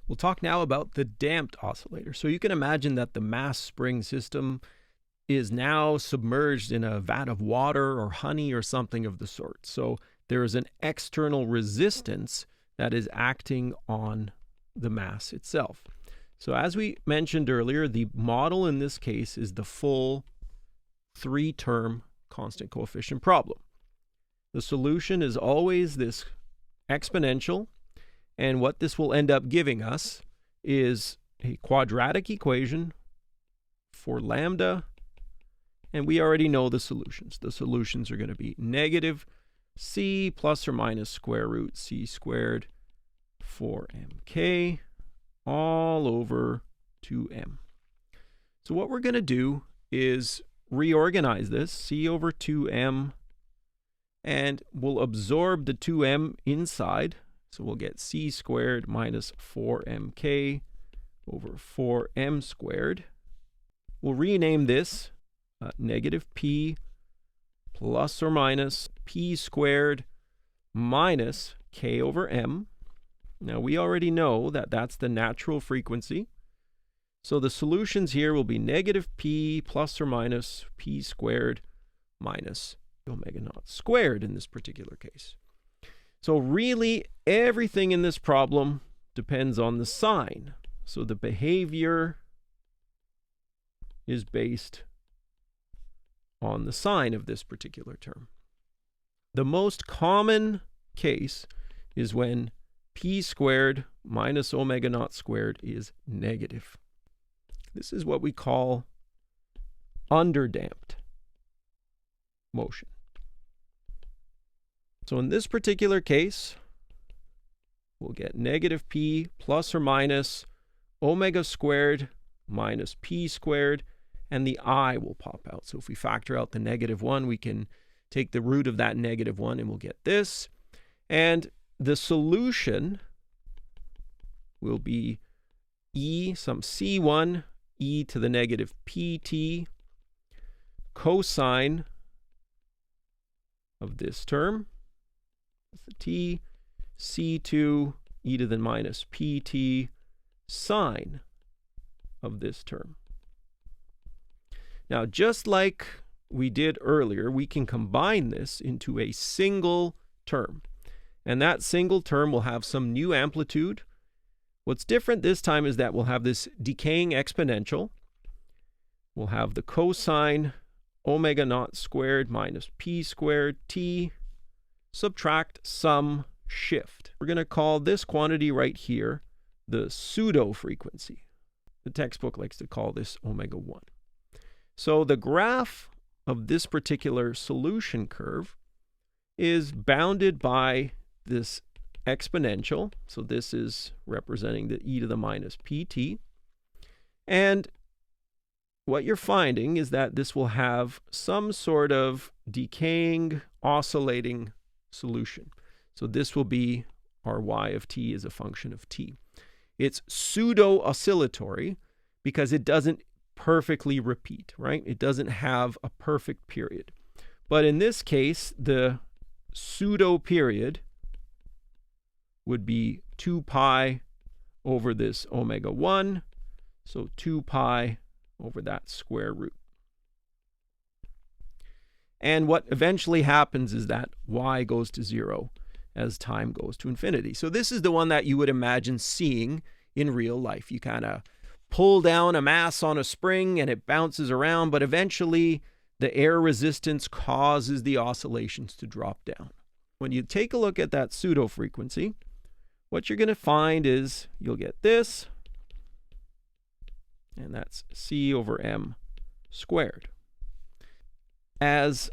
We'll talk now about the damped oscillator. So you can imagine that the mass spring system is now submerged in a vat of water or honey or something of the sort. So there is an external resistance that is acting on the mass itself. So as we mentioned earlier, the model in this case is the full 3-term constant coefficient problem. The solution is always this exponential, and what this will end up giving us is a quadratic equation for lambda, and we already know the solutions. The solutions are going to be negative c plus or minus square root c squared 4mk all over 2m. So what we're going to do is reorganize this, c over 2m, and we'll absorb the 2m inside. So we'll get c squared minus 4mk over 4m squared. We'll rename this negative p plus or minus p squared minus k over m. Now we already know that that's the natural frequency. So the solutions here will be negative p plus or minus p squared minus omega naught squared in this particular case. So really everything in this problem depends on the sign. So the behavior is based on the sign of this particular term. The most common case is when p squared minus omega naught squared is negative. This is what we call underdamped motion. So in this particular case, we'll get negative p plus or minus omega squared minus p squared, and the I will pop out. So if we factor out the -1, we can take the root of that -1 and we'll get this. And the solution will be e, some c1, e to the negative pt, cosine of this term, that's the t, c2, e to the minus pt, sine of this term. Now, just like we did earlier, we can combine this into a single term. And that single term will have some new amplitude. What's different this time is that we'll have this decaying exponential. We'll have the cosine omega naught squared minus p squared t, subtract sum shift. We're going to call this quantity right here the pseudo frequency. The textbook likes to call this omega 1. So the graph of this particular solution curve is bounded by this exponential. So this is representing the e to the minus pt. And what you're finding is that this will have some sort of decaying, oscillating solution. So this will be our y of t as a function of t. It's pseudo oscillatory because it doesn't perfectly repeat, right? It doesn't have a perfect period. But in this case, the pseudo period would be 2 pi over this omega 1, so 2 pi over that square root. And what eventually happens is that y goes to 0 as time goes to infinity. So this is the one that you would imagine seeing in real life. You kind of pull down a mass on a spring and it bounces around, but eventually the air resistance causes the oscillations to drop down. When you take a look at that pseudo frequency, what you're going to find is you'll get this, and that's c over m squared. As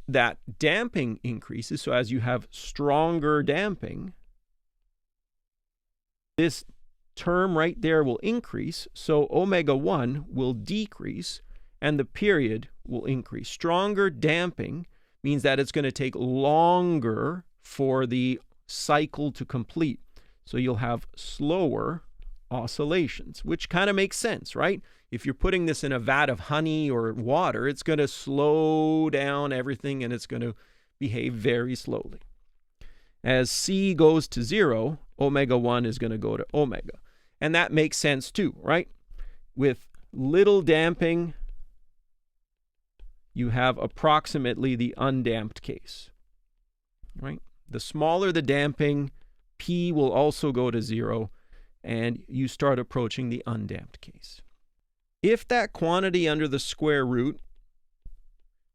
that damping increases, so as you have stronger damping, this term right there will increase, so omega 1 will decrease and the period will increase. Stronger damping means that it's going to take longer for the cycle to complete. So you'll have slower oscillations, which kind of makes sense, right? If you're putting this in a vat of honey or water, it's going to slow down everything and it's going to behave very slowly. As c goes to 0, omega 1 is going to go to omega. And that makes sense too, right? With little damping, you have approximately the undamped case, right? The smaller the damping, P will also go to 0, and you start approaching the undamped case. If that quantity under the square root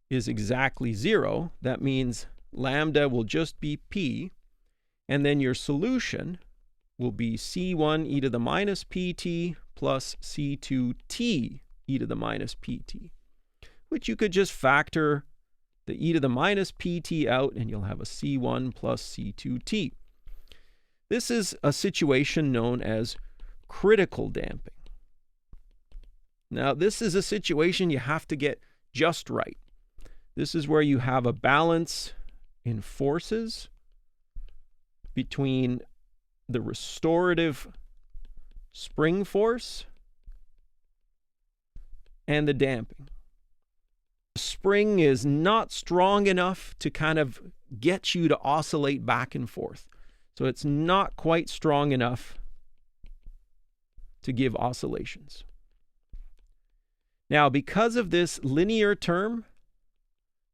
is exactly 0, that means lambda will just be P, and then your solution will be C1 e to the minus pt plus C2t e to the minus pt, which you could just factor the e to the minus pt out, and you'll have a C1 plus C2t. This is a situation known as critical damping. Now, this is a situation you have to get just right. This is where you have a balance in forces between the restorative spring force and the damping. The spring is not strong enough to kind of get you to oscillate back and forth. So it's not quite strong enough to give oscillations. Now, because of this linear term,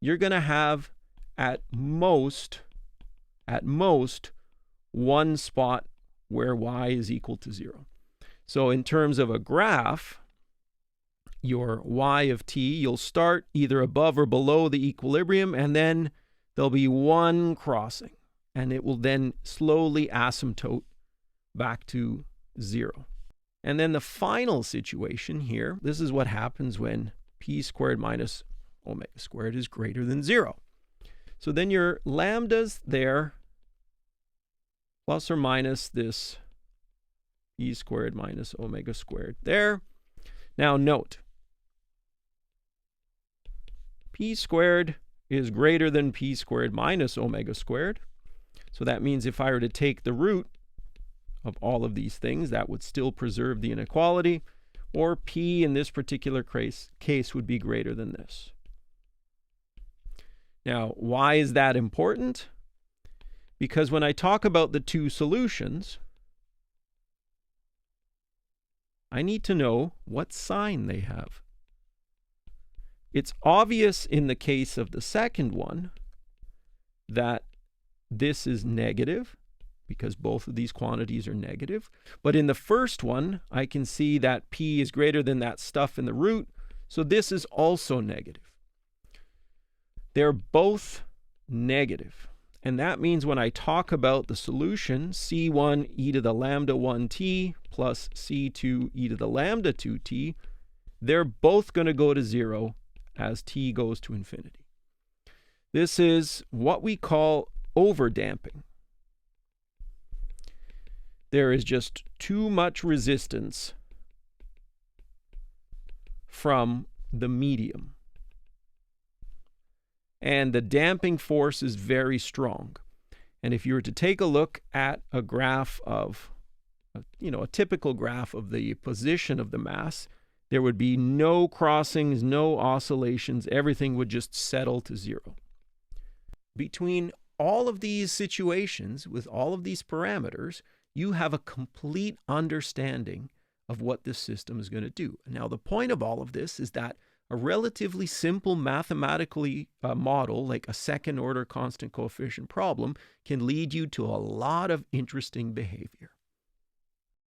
you're going to have at most one spot where y is equal to 0. So in terms of a graph, your y of t, you'll start either above or below the equilibrium, and then there'll be one crossing, and it will then slowly asymptote back to 0. And then the final situation here, this is what happens when p squared minus omega squared is greater than 0. So then your lambda's there, plus or minus this p squared minus omega squared there. Now note, p squared is greater than p squared minus omega squared. So that means if I were to take the root of all of these things, that would still preserve the inequality, or p in this particular case would be greater than this. Now, why is that important? Because when I talk about the two solutions, I need to know what sign they have. It's obvious in the case of the second one that this is negative, because both of these quantities are negative. But in the first one, I can see that p is greater than that stuff in the root, so this is also negative. They're both negative. And that means when I talk about the solution, C1 e to the lambda 1t plus C2 e to the lambda 2t, they're both going to go to 0 as t goes to infinity. This is what we call overdamping. There is just too much resistance from the medium. And the damping force is very strong. And if you were to take a look at a graph of, a typical graph of the position of the mass, there would be no crossings, no oscillations, everything would just settle to 0. Between all of these situations, with all of these parameters, you have a complete understanding of what this system is going to do. Now, the point of all of this is that a relatively simple mathematically model, like a second-order constant coefficient problem, can lead you to a lot of interesting behavior.